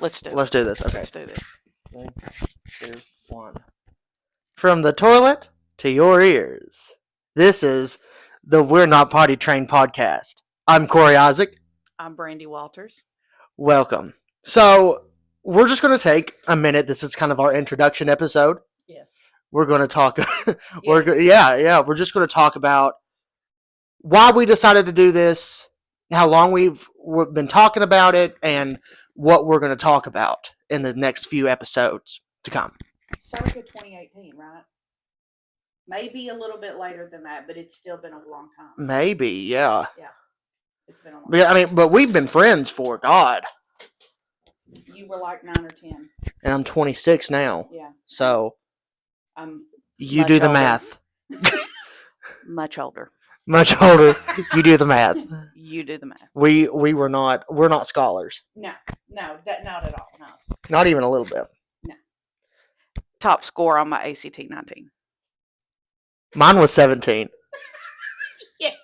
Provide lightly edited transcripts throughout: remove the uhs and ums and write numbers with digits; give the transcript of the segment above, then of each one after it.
Let's do Let's do this. Okay. Let's do this. 3, 2, 1. From the toilet to your ears. This is the We're Not Potty Trained podcast. I'm Corey Isaac. I'm Brandy Walters. Welcome. So, we're just going to take a minute. This is kind of our introduction episode. Yes. We're going to talk. We're just going to talk about why we decided to do this, how long we've been talking about it, and what we're going to talk about in the next few episodes to come. Circa 2018, right? Maybe a little bit later than that, but it's still been a long time. Maybe, yeah. Yeah. It's been a long But, time. I mean, but we've been friends for God. You were like 9 or 10. And I'm 26 now. Yeah. So I'm you much do the older. math. Much older. Much older. You do the math. You do the math. We're not scholars. No, not at all. No. Not even a little bit. Top score on my ACT 19. Mine was 17. Yes.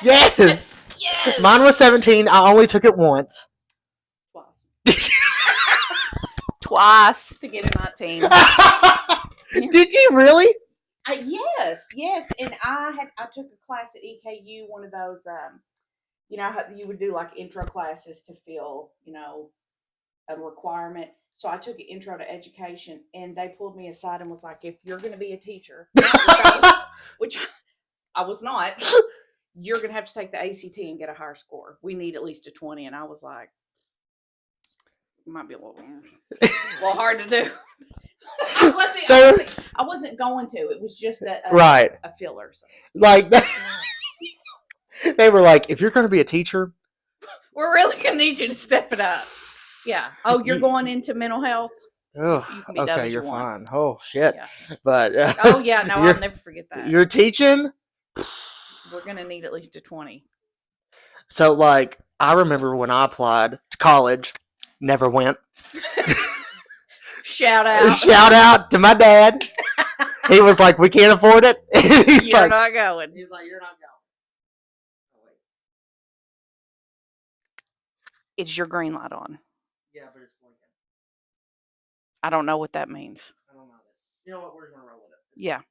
Yes. Yes. Mine was 17. I only took it once. Twice to get a 19. Did you really? Yes, and I took a class at EKU, one of those, you know how you would do like intro classes to fill, a requirement. So I took an intro to education, and they pulled me aside and was like, "If you're going to be a teacher, which I was not, you're going to have to take the ACT and get a higher score. We need at least a 20." And I was like, "It might be a little hard to do." I wasn't going to. It was just a filler. So. Like, they were like, if you're going to be a teacher, we're really going to need you to step it up. Yeah. Oh, you're going into mental health? Oh, you can be dumb as you're you want. fine. Oh, shit. Yeah. But, oh, yeah. No, I'll never forget that. You're teaching? We're going to need at least a 20. So, like, I remember when I applied to college, never went. Shout out. Shout out to my dad. He was like, we can't afford it. You're not going. He's like, you're not going. Oh, wait. Is your green light on? Yeah, but it's blinking. I don't know what that means. I don't know. You know what? We're going to roll with it. Yeah.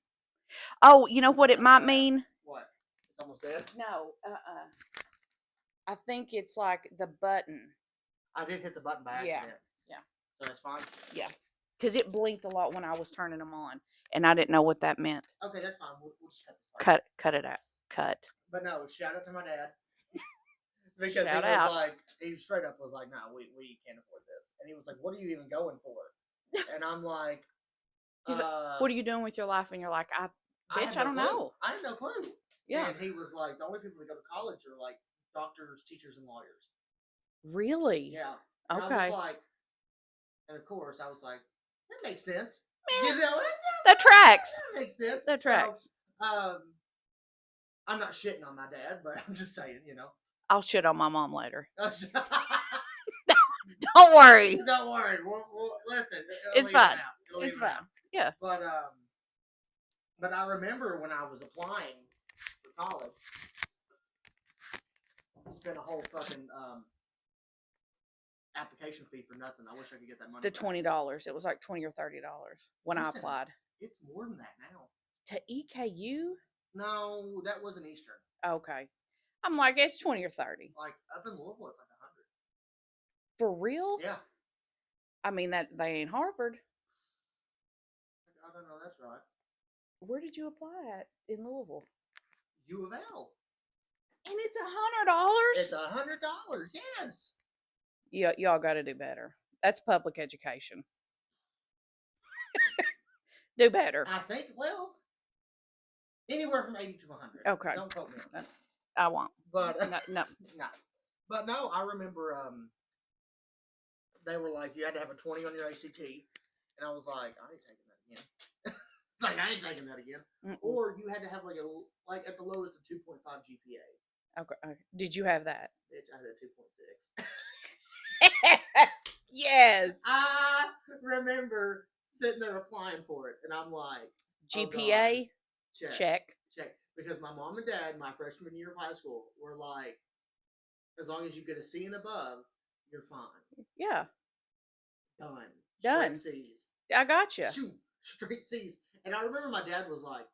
Oh, you know what it might mean? What? It's almost dead? No. I think it's like the button. I did hit the button by accident. Yeah. So that's fine? Yeah. Because it blinked a lot when I was turning them on, and I didn't know what that meant. Okay, that's fine. We'll just cut this part. Cut it out. Cut. But no, shout out to my dad. Because Shout he out. was like, he straight up was like, no, we can't afford this. And he was like, what are you even going for? And I'm like, He's like, what are you doing with your life? And you're like, I don't know. I have no clue. Yeah. And he was like, the only people that go to college are like doctors, teachers, and lawyers. Really? Yeah. And Okay. I was like, and of course, I was like, that makes sense. Man, you know, that tracks. That makes sense. That tracks. So, I'm not shitting on my dad, but I'm just saying, I'll shit on my mom later. Don't worry. Don't worry. We'll listen. It's fine. It's fine. Yeah. But I remember when I was applying for college, I spent a whole fucking application fee for nothing. I wish I could get that money. The $20. It was like $20 or $30 when I applied. It's more than that now. To EKU? No, that wasn't Eastern. Okay. I'm like, it's 20 or 30. Like up in Louisville, it's like 100. For real? Yeah. I mean that they ain't Harvard. I don't know. That's right. Where did you apply at in Louisville? U of L. And it's $100. It's $100. Yes. Yeah, y'all got to do better. That's public education. Do better. I think. Well, anywhere from 80 to 100. Okay. Don't quote me on that. I won't. But no. But no, I remember they were like, you had to have a 20 on your ACT, and I was like, I ain't taking that again. It's like I ain't taking that again. Mm-mm. Or you had to have like at the lowest a 2.5 GPA. Okay. Did you have that? Bitch, I had a 2.6. Yes. I remember sitting there applying for it, and I'm like, GPA? Oh, Check. Because my mom and dad, my freshman year of high school, were like, as long as you get a C and above, you're fine. Yeah. Done. Done. Straight C's. I got you. Shoot, straight C's. And I remember my dad was like,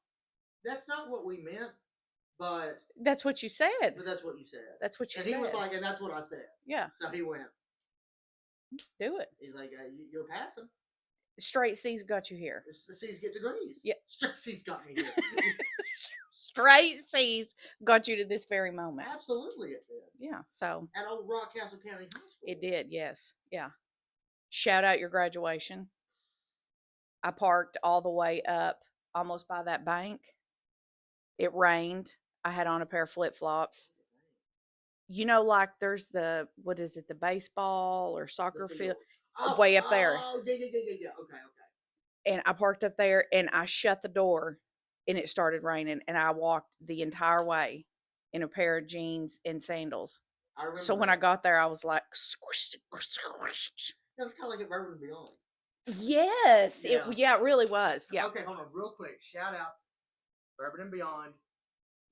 "That's not what we meant, but That's what you said. that's what you said." That's what you And said. he was like, "And that's what I said." Yeah, So he went. do it. He's like, "You're passing. Straight C's got you here. The C's get degrees. Yeah. Straight C's got me here." Straight C's got you to this very moment. Absolutely, it did. Yeah, so At old Rockcastle County High School. it did. Yes, yeah. Shout out your graduation. I parked all the way up almost by that bank. It rained. I had on a pair of flip flops. You know, like there's the what is it, the baseball or soccer field way up there. Oh, yeah. Okay. And I parked up there and I shut the door and it started raining and I walked the entire way in a pair of jeans and sandals. I remember. So when I got there, I was like, squish. It was kind of like at Bourbon and Beyond. Yes, Yeah. it really was. Yeah. Okay, hold on, real quick. Shout out Bourbon and Beyond.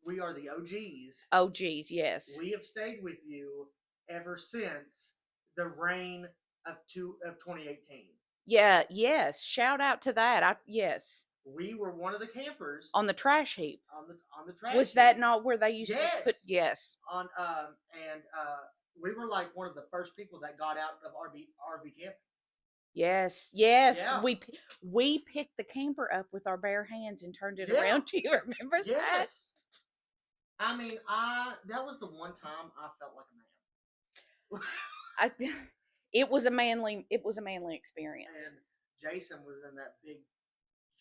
We are the OGs. Oh, geez, yes. We have stayed with you ever since the rain of 2018. Yeah, yes. Shout out to that. Yes. We were one of the campers On the trash heap. on the trash. Was that heap. not where they used to put? Yes. Yes. We were like one of the first people that got out of RV camping. Yes. Yeah. We picked the camper up with our bare hands and turned it Yeah. around. Do you remember that? Yes. I mean, that was the one time I felt like a man. It was a manly experience. And Jason was in that big,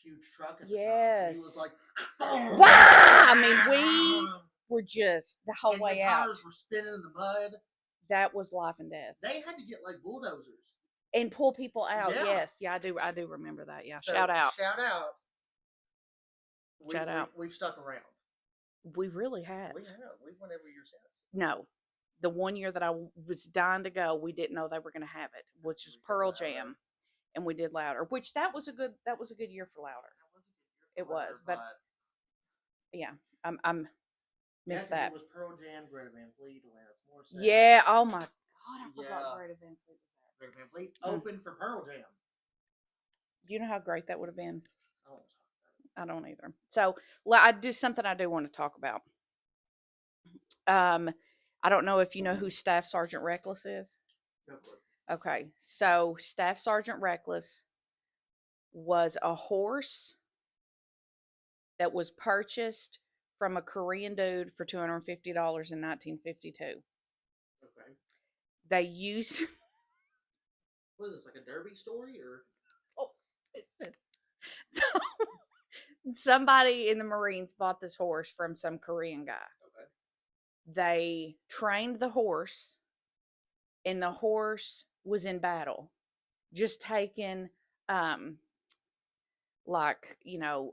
huge truck at the Yes. time. He was like, wow! I mean, we were just the whole and way the out. tires were spinning in the mud. That was life and death. They had to get like bulldozers and pull people out. Yeah. Yes, yeah, I do remember that. Yeah, So, shout out. Shout out. Shout out. We've stuck around. We really have. We have. We went every year since. No, the one year that I was dying to go, we didn't know they were going to have it, which was Pearl Jam, and we did Louder. Which that was a good year for Louder. That was a good year. It was, but yeah, I'm miss that. It was Pearl Jam, Greta Van Fleet, Alanis Morissette. Yeah. Oh my God, I forgot Greta Van Fleet was there. Greta Van Fleet opened for Pearl Jam. Do you know how great that would have been? Oh. I don't either. So, I do something I do want to talk about. I don't know if you know who Staff Sergeant Reckless is. Okay, so Staff Sergeant Reckless was a horse that was purchased from a Korean dude for $250 in 1952. Okay. They used. What is this, like a derby story or? Oh, so somebody in the Marines bought this horse from some Korean guy. Okay. They trained the horse, and the horse was in battle, just taking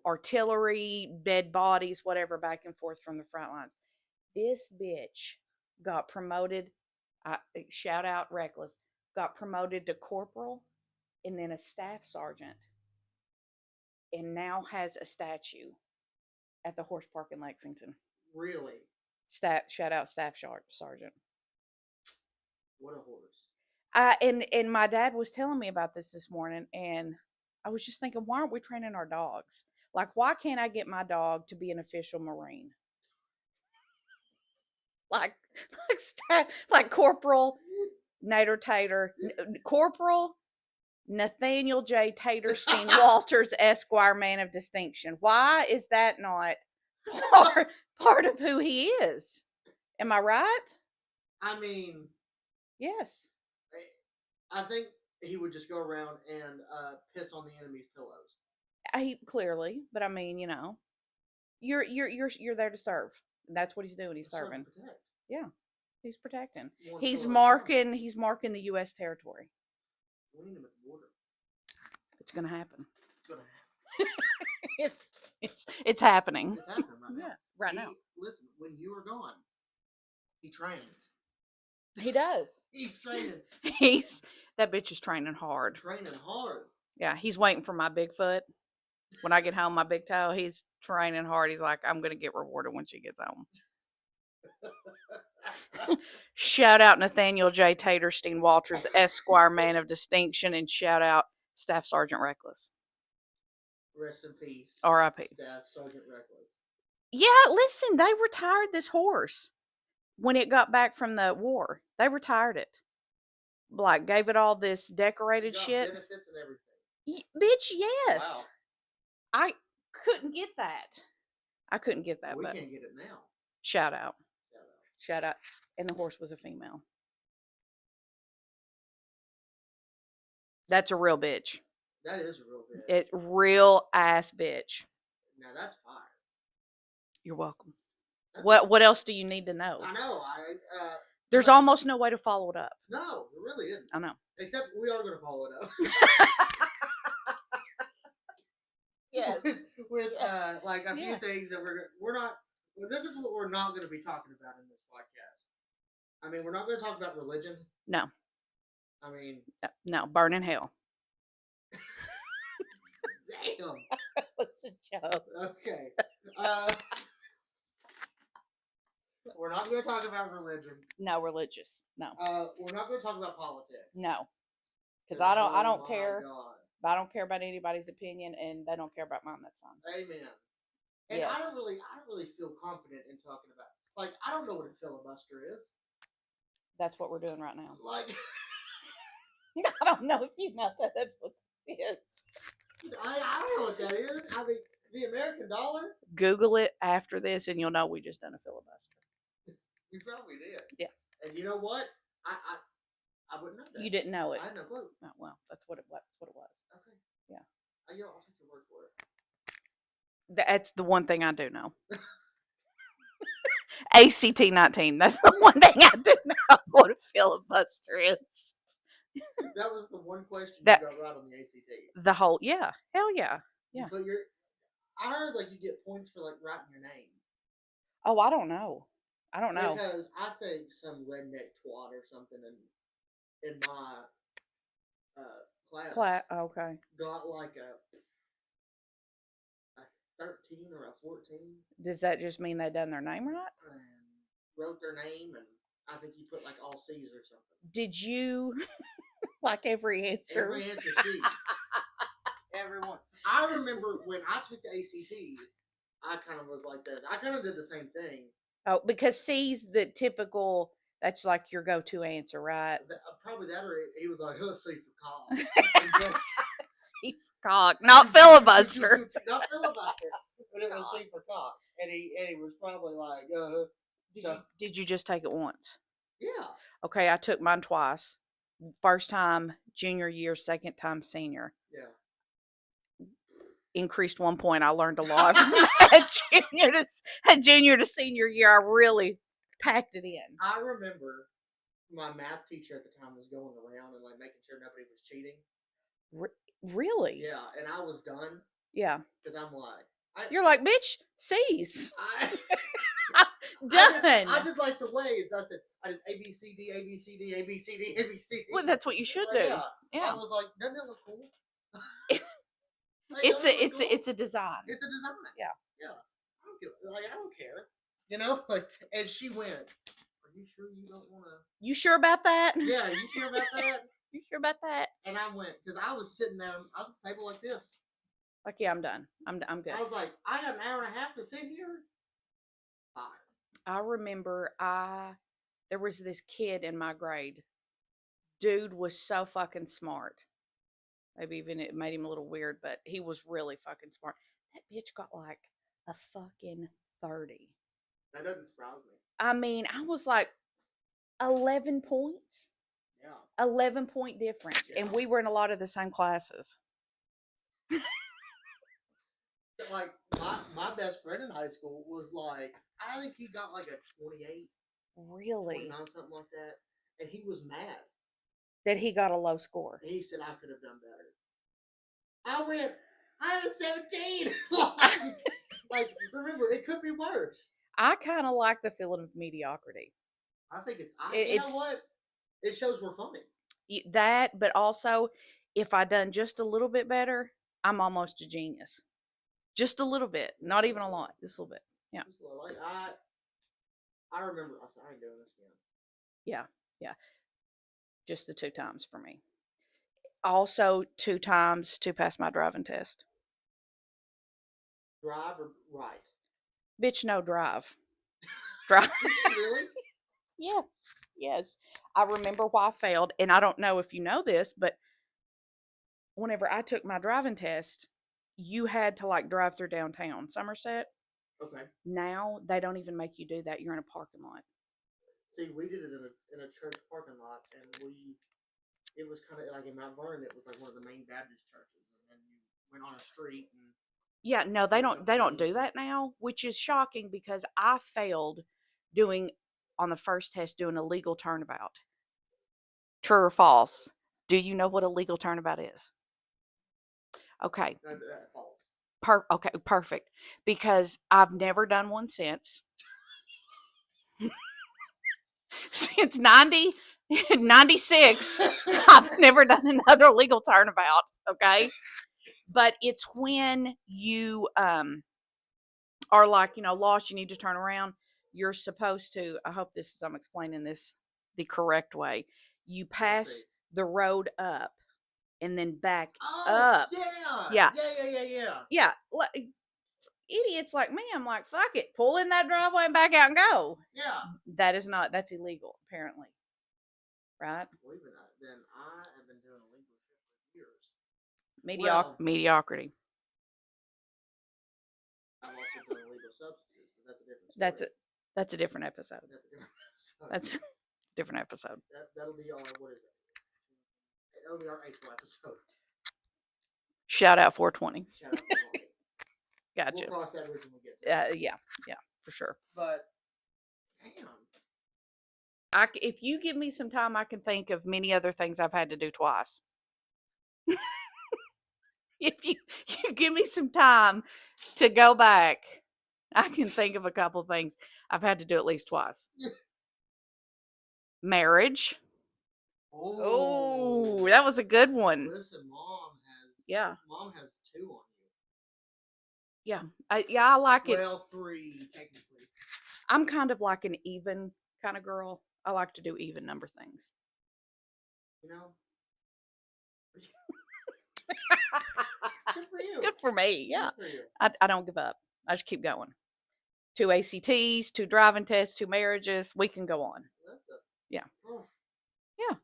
artillery, dead bodies, whatever, back and forth from the front lines. This bitch got promoted. Shout out Reckless. Got promoted to corporal, and then a staff sergeant, and now has a statue at the horse park in Lexington. Really? Shout out Staff Sergeant. What a horse. And my dad was telling me about this morning, and I was just thinking, why aren't we training our dogs? Like, why can't I get my dog to be an official Marine? like Corporal Nader Tater, Corporal Nathaniel J. Taterstein Walters, Esquire, Man of Distinction. Why is that not part of who he is? Am I right? I mean, yes. I think he would just go around and piss on the enemy's pillows. Clearly, but I mean, you're there to serve. That's what he's doing. He's serving. Yeah, he's protecting. He's marking the U.S. territory. We need him at the border. It's gonna happen. It's gonna happen. It's happening. It's happening right now. Yeah, right now. Listen, when you are gone, he trains. He does. He's training. That bitch is training hard. Training hard. Yeah, he's waiting for my Bigfoot. When I get home, my big toe, he's training hard. He's like, I'm gonna get rewarded when she gets home. Shout out Nathaniel J. Taterstein Walters, Esquire, man of distinction, and shout out Staff Sergeant Reckless. Rest in peace. R.I.P. Staff Sergeant Reckless. Yeah, listen, they retired this horse when it got back from the war. They retired it. Like, gave it all this decorated Got shit. benefits and everything. Bitch, yes. Wow. I couldn't get that. I couldn't get that, We but can't get it now. shout out. Shout out. Shout out. And the horse was a female. That's a real bitch. That is a real bitch. It's real ass bitch. Now that's fire. You're welcome. What else do you need to know? I know. There's almost no way to follow it up. No, there really isn't. I know. Except we are going to follow it up. Yes. with like a few things that we're not. Well, this is what we're not going to be talking about in this podcast. I mean, we're not going to talk about religion. No. I mean, no, burn in hell. Damn. That's a joke. Okay. We're not going to talk about religion. No, religious. No. We're not going to talk about politics. No. Because I don't my care. God. I don't care about anybody's opinion, and they don't care about mine. That's fine. Amen. And Yes. I don't really feel confident in talking about. Like, I don't know what a filibuster is. That's what we're doing right now. Like, I don't know if you know that. That's what it is. I don't know what that is. I mean, the American dollar. Google it after this, and you'll know we just done a filibuster. We probably did. Yeah. And you know what? I wouldn't know that. You didn't know it. I had no clue. Oh, well, that's what it was. Okay. Yeah. You know, I'll take your word for it. That's the one thing I do know. ACT 19. That's the one thing I do know what a filibuster is. That was the one question That- you got right on the ACT. The whole, yeah. Hell yeah. Yeah. But I heard like you get points for like writing your name. Oh, I don't know. I don't know. Because I think some redneck twat or something in my class Okay. got like a 13 or a 14 Does that just mean they done their name right? and wrote their name, and I think he put like all C's or something. Did you like every answer? Every answer C. Everyone. I remember when I took the ACT, I kind of was like this. I kind of did the same thing. Oh, because C's the typical. That's like your go-to answer, right? Probably that, or he was like, "Let's see for cause." C's cock, not filibuster. Not filibuster, but it was C for cock, and he was probably like, Did you just take it once? Yeah. Okay, I took mine twice. First time junior year, second time senior. Yeah. Increased 1 point. I learned a lot from that junior to senior year. I really packed it in. I remember my math teacher at the time was going around and like making sure nobody was cheating. Really? Yeah, and I was done. Yeah. Because I'm like, you're like, bitch, C's. Done. Done. I did like the waves. I did A B C D A B C D A B C D A B C D. Well, that's what you should do. Yeah. I was like, doesn't it look cool? It's a design. It's a design. Yeah. Yeah. I don't care. You know, like, and she went, "Are you sure you don't want to?" You sure about that? Yeah, you sure about that? You sure about that? And I went, because I was sitting there. I was at the table like this. Like, yeah, I'm done. I'm good. I was like, I got an hour and a half to sit here. Fine. I remember there was this kid in my grade. Dude was so fucking smart. Maybe even it made him a little weird, but he was really fucking smart. That bitch got like a fucking 30. That doesn't surprise me. I mean, I was like 11 points. Yeah. 11-point difference. Yeah. And we were in a lot of the same classes. Like, my best friend in high school was like, I think he got like a 28. Really? 29, something like that. And he was mad. That he got a low score. He said, I could have done better. I went, I was 17. like, remember, it could be worse. I kind of like the feeling of mediocrity. I think you know what? It shows we're funny. That, but also, if I done just a little bit better, I'm almost a genius. Just a little bit. Not even a lot. Just a little bit. Yeah. Like, I remember. I said, I ain't doing this again. Yeah. Just the 2 times for me. Also 2 times to pass my driving test. Drive or right? Bitch, no drive. Drive. Did you really? Yes. I remember why I failed, and I don't know if you know this, but whenever I took my driving test, you had to like drive through downtown Somerset. Okay. Now they don't even make you do that. You're in a parking lot. See, we did it in a church parking lot, and it was kind of like in Mount Vernon. It was like one of the main Baptist churches, and then you went on a street and. Yeah, no, they don't do that now, which is shocking because I failed doing on the first test doing a legal turnabout. True or false? Do you know what a legal turnabout is? Okay. That's false. Okay, perfect. Because I've never done one since. Since 96, I've never done another legal turnabout, okay? But it's when you are like, lost, you need to turn around. You're supposed to, I hope I'm explaining this the correct way. You pass the road up and then back up. Yeah. Yeah. Idiots like me, I'm like, fuck it. Pull in that driveway and back out and go. Yeah. That's illegal, apparently. Right? Believe it or not, then I have been doing illegal shit for years. Mediocrity. I've also done illegal substances, but that's a different story. That's a different episode. That's a different That's a different episode. episode. That'll be our, what is it? That'll be our 8th episode. Shout out 420. Shout out 420. Gotcha. We'll cross that bridge when we get there. Yeah, for sure. But, damn. If you give me some time, I can think of many other things I've had to do twice. If you give me some time to go back, I can think of a couple of things I've had to do at least twice. Marriage. Oh, that was a good one. Listen, Mom has 2 on you. Yeah, I like it. Well, 3 technically. I'm kind of like an even kind of girl. I like to do even number things. You know? Good for you. Good for me. Yeah. Good for you. I don't give up. I just keep going. 2 ACTs, 2 driving tests, 2 marriages. We can go on. Yeah. Oh. Yeah.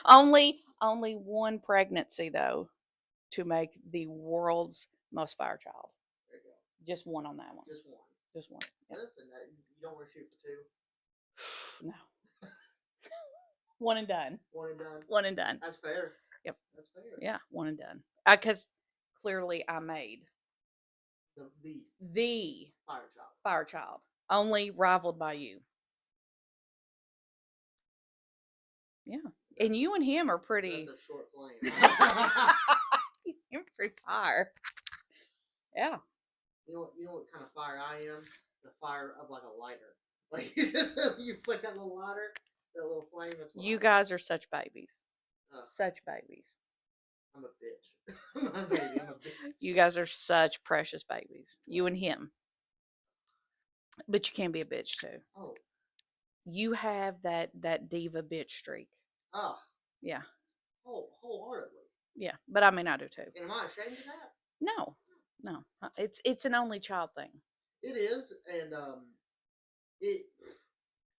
Only one pregnancy though to make the world's most fire child. There you go. Just one on that one. Just one. Yep. Listen, you don't want to shoot for 2? No. One and done. One and done. That's fair. Yep. That's fair. Yeah, one and done. Because clearly I made the fire child, only rivaled by you. Yeah, and you and him are pretty. That's a short flame. You're pretty fire. Yeah. You know what kind of fire I am? The fire of like a lighter. Like you flick that little lighter, that little flame. That's what You guys are such babies. Such babies. I'm a bitch. I'm a baby. I'm a bitch. You guys are such precious babies. You and him. But you can be a bitch too. Oh. You have that diva bitch streak. Oh. Yeah. Wholeheartedly. Yeah, but I mean I do too. And am I ashamed of that? No. It's an only child thing. It is, and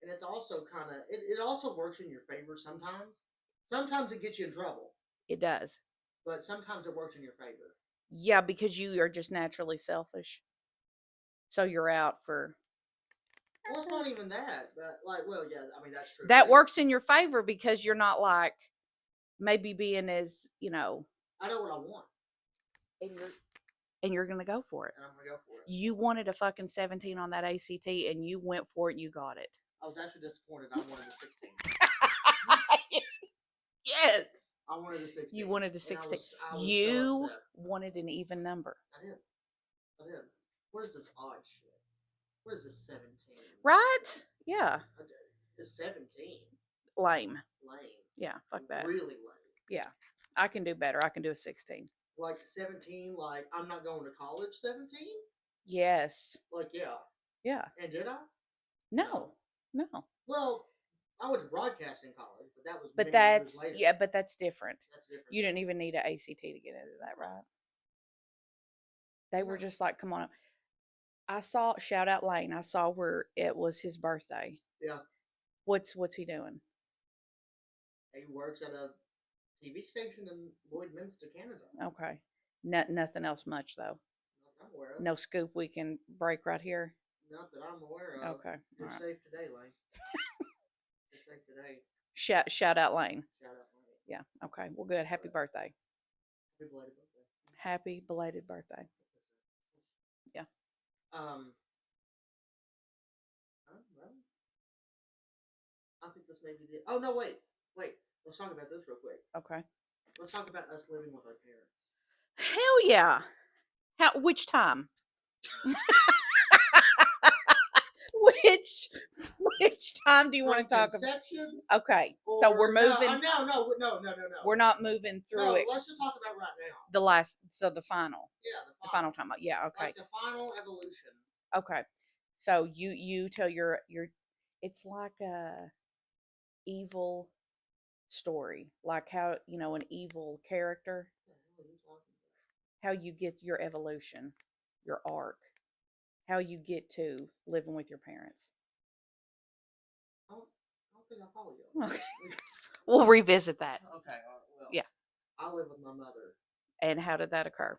it's also kind of it also works in your favor sometimes. Sometimes it gets you in trouble. It does. But sometimes it works in your favor. Yeah, because you are just naturally selfish. So you're out for. Well, it's not even that, but yeah, I mean that's true. That works in your favor because you're not like maybe being as I know what I want, and you're gonna go for it. And I'm gonna go for it. You wanted a fucking 17 on that ACT, and you went for it. And you got it. I was actually disappointed. I wanted a 16. Yes. I wanted a 16. You wanted a 16. I was You so wanted an even number. I did. What is this odd shit? What is this 17? Right? Yeah. It's 17. Lame. Yeah, fuck that. Really lame. Yeah. I can do better. I can do a 16. Like 17, like I'm not going to college 17? Yes. Like, yeah. Yeah. And did I? No. No. Well, I went to broadcasting college, but that was But many years that's later. yeah, but that's different. That's different. You didn't even need an ACT to get into that, right? They were No. just like, come on. I saw shout out Lane. I saw where it was his birthday. Yeah. What's he doing? He works at a TV station in Lloydminster, Canada. Okay. Nothing else much though. Not that I'm aware of. No scoop we can break right here. Not that I'm aware of. Okay. You're All right. safe today, Lane. You're safe today. Shout out Lane. Shout out, Lane. Yeah. Okay. Well, good. Happy birthday. Happy belated birthday. Happy belated birthday. Yeah. Well, I think this may be the. Oh no! Wait. Let's talk about this real quick. Okay. Let's talk about us living with our parents. Hell yeah. Which time? which time do you want to talk about? Conception? Okay. So we're moving. No. We're not moving through it. Let's just talk about right now. The final. Yeah, The final time. Yeah. Okay. Like the final evolution. Okay. So you tell your it's like a evil story, like how an evil character, What are you talking about? how you get your evolution, your arc, how you get to living with your parents. I don't think I follow you. Okay. We'll revisit that. Okay. Well. Yeah. I live with my mother. And how did that occur?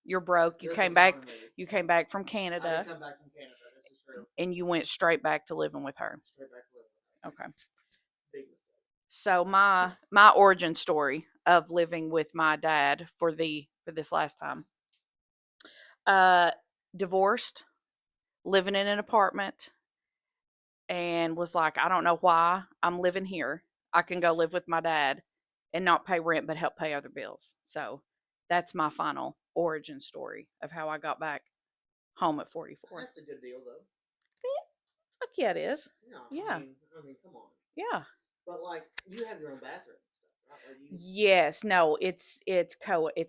You're broke. You This came is back. not amazing. You came back from I Canada, didn't come back from Canada. This is true. and you went straight back to living with her. Straight back to living. Okay. Big mistake. So my origin story of living with my dad for this last time. Divorced, living in an apartment, and was like, I don't know why I'm living here. I can go live with my dad and not pay rent but help pay other bills. So that's my final origin story of how I got back home at 44. That's a good deal, though. Fuck yeah, it is. Yeah. Yeah. I mean, come on. Yeah. But like, you have your own bathroom and stuff, right? Like Yes. No, it's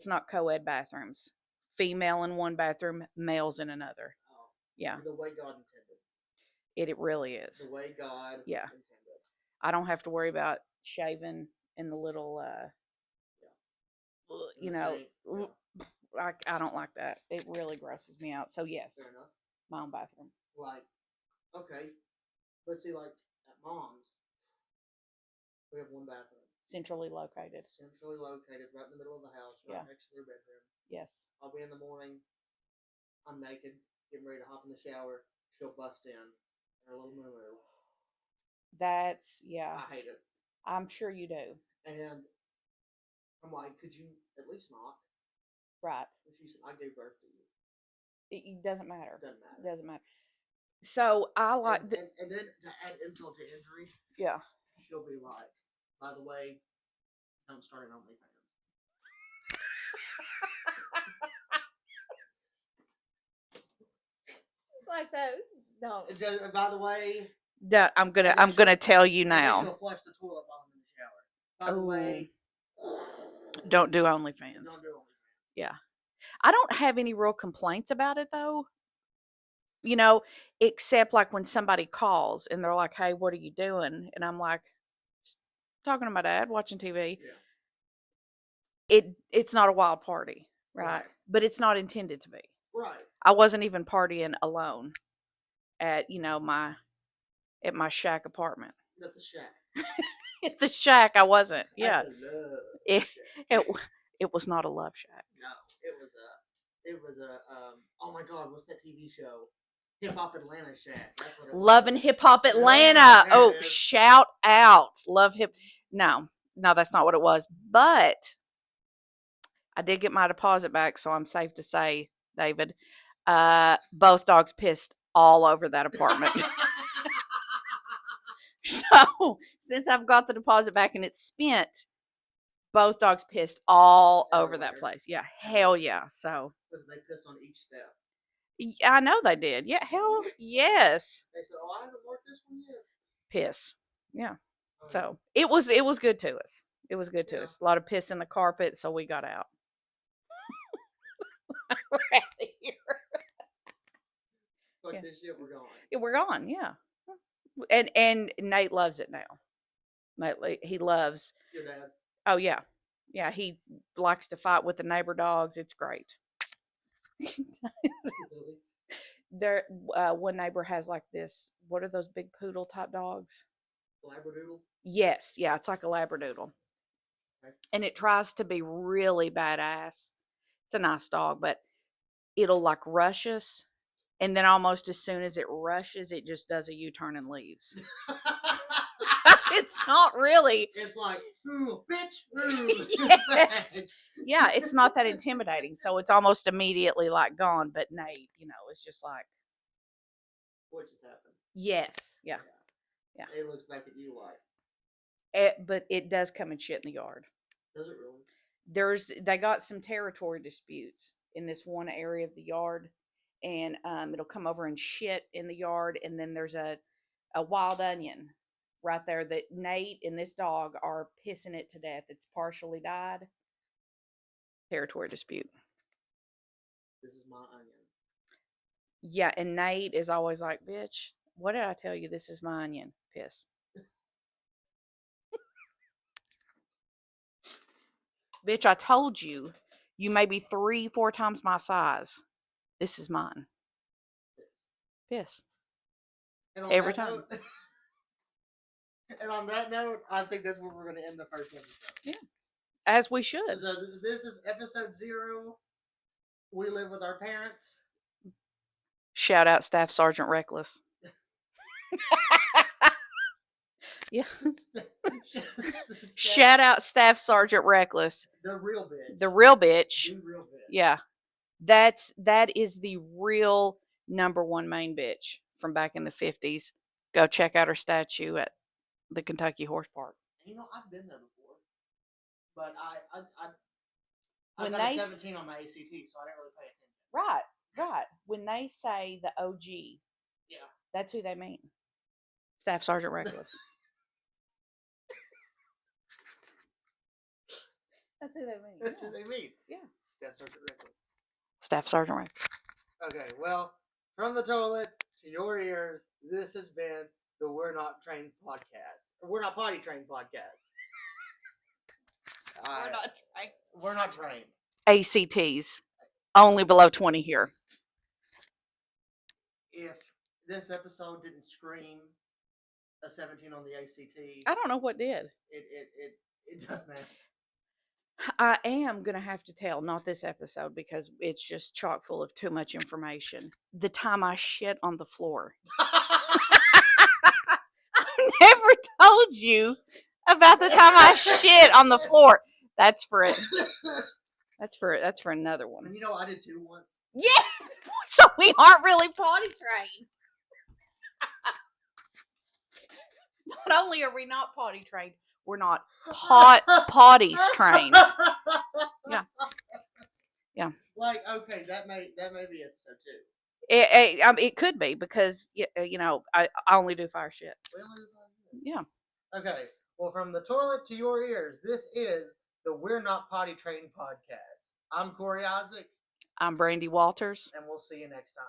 not co-ed bathrooms. Female in one bathroom, males in another. Oh, Yeah. the way God intended. It really is. The way God Yeah. intended. I don't have to worry about shaving in the little In the sink, yeah. I don't like that. It really grosses me out. So yes, Fair enough. my own bathroom. Like, okay. But see, like, at mom's, we have one bathroom. Centrally located. Centrally located, right in the middle of the house, right Yeah. next to their bedroom. Yes. I'll be in the morning. I'm naked, getting ready to hop in the shower. She'll bust in her little moo. That's yeah. I hate it. I'm sure you do. And I'm like, could you at least knock? Right. And she said, I gave birth to you. It doesn't matter. Doesn't matter. It doesn't matter. So I like and then to add insult to injury, yeah. she'll be like, by the way, don't start an OnlyFans. It's like that. No. By the way, I'm gonna tell you and then now. she'll flush the toilet while I'm in the shower. By the way, Don't do OnlyFans. don't do OnlyFans. Yeah. I don't have any real complaints about it though. Except like when somebody calls and they're like, "Hey, what are you doing?" And I'm like, "Just talking to my dad, watching TV." Yeah. It's not a wild party, right? Right. But it's not intended to be. Right. I wasn't even partying alone at my shack apartment. At the shack. At the shack, I wasn't. Yeah. At the love It, shack. it was not a love shack. No, it was a oh my God, what's that TV show? Hip Hop Atlanta Shack. That's what it was. Love and Hip Hop Atlanta. Yeah, there Oh, it is. shout out. Love hip. No, that's not what it was. But I did get my deposit back, so I'm safe to say, David, both dogs pissed all over that apartment. So since I've got the deposit back and it's spent, both dogs pissed all over that Everywhere. place. Yeah, hell yeah. So Listen, they pissed on each step. I know they did. Yeah, hell yes. They said, "Oh, I haven't marked this one yet." Piss. Yeah. Um, So it was good to us. It was good to Yeah. us. A lot of piss in the carpet, so we got out. We're out of here. Fuck Yeah. this shit, we're gone. Yeah, we're gone. Yeah. And Nate loves it now. Nate, he loves. Your dad. Oh yeah, yeah. He likes to fight with the neighbor dogs. It's great. Really? There, one neighbor has like this. What are those big poodle type dogs? Labradoodle? Yes, yeah, it's like a labradoodle, Okay. and it tries to be really badass. It's a nice dog, but it'll like rush us, and then almost as soon as it rushes, it just does a U-turn and leaves. It's not really. It's like, ooh, bitch, ooh. Yes. Yeah, it's not that intimidating, so it's almost immediately like gone. But Nate, it's just like, What just happened? yes, yeah. Yeah. It looks back at you like, But it does come and shit in the yard. does it really? They got some territory disputes in this one area of the yard, and it'll come over and shit in the yard, and then there's a wild onion right there that Nate and this dog are pissing it to death. It's partially died. Territory dispute. This is my onion. Yeah, and Nate is always like, bitch, what did I tell you? This is my onion. Piss. Bitch, I told you, you may be 3-4 times my size. This is mine. Piss. And on Every that time. Note, and on that note, I think that's where we're going to end the first episode. Yeah. As we should. So this is episode 0. We live with our parents. Shout out Staff Sergeant Reckless. Yeah. Shout out Staff Sergeant Reckless. The real bitch. The real bitch. The real bitch. Yeah. That is the real #1 main bitch from back in the 50s. Go check out her statue at the Kentucky Horse Park. I've been there before, but I When got a they 17 on my ACT, so I didn't really pay attention. Right. When they say the OG, Yeah. that's who they mean. Staff Sergeant Reckless. That's who they mean. That's who they mean. Yeah. Staff Sergeant Reckless. Staff Sergeant Reckless. Okay, well, from the toilet to your ears, this has been the We're Not Trained podcast. We're Not Potty Trained podcast. We're not trained. ACTs. Only below 20 here. If this episode didn't scream a 17 on the ACT, I don't know what did. it doesn't matter. I am going to have to tell, not this episode because it's just chock full of too much information. The time I shit on the floor. I never told you about the time I shit on the floor. That's for it. That's for another one. And I did too once. Yeah. So we aren't really potty trained. Not only are we not potty trained, we're not potties trained. Yeah. Yeah. Like, okay, that may be episode 2. It could be because I only do fire shit. We only do fire shit. Yeah. Okay. Well, from the toilet to your ears, this is the We're Not Potty Trained podcast. I'm Corey Isaac. I'm Brandy Walters. And we'll see you next time.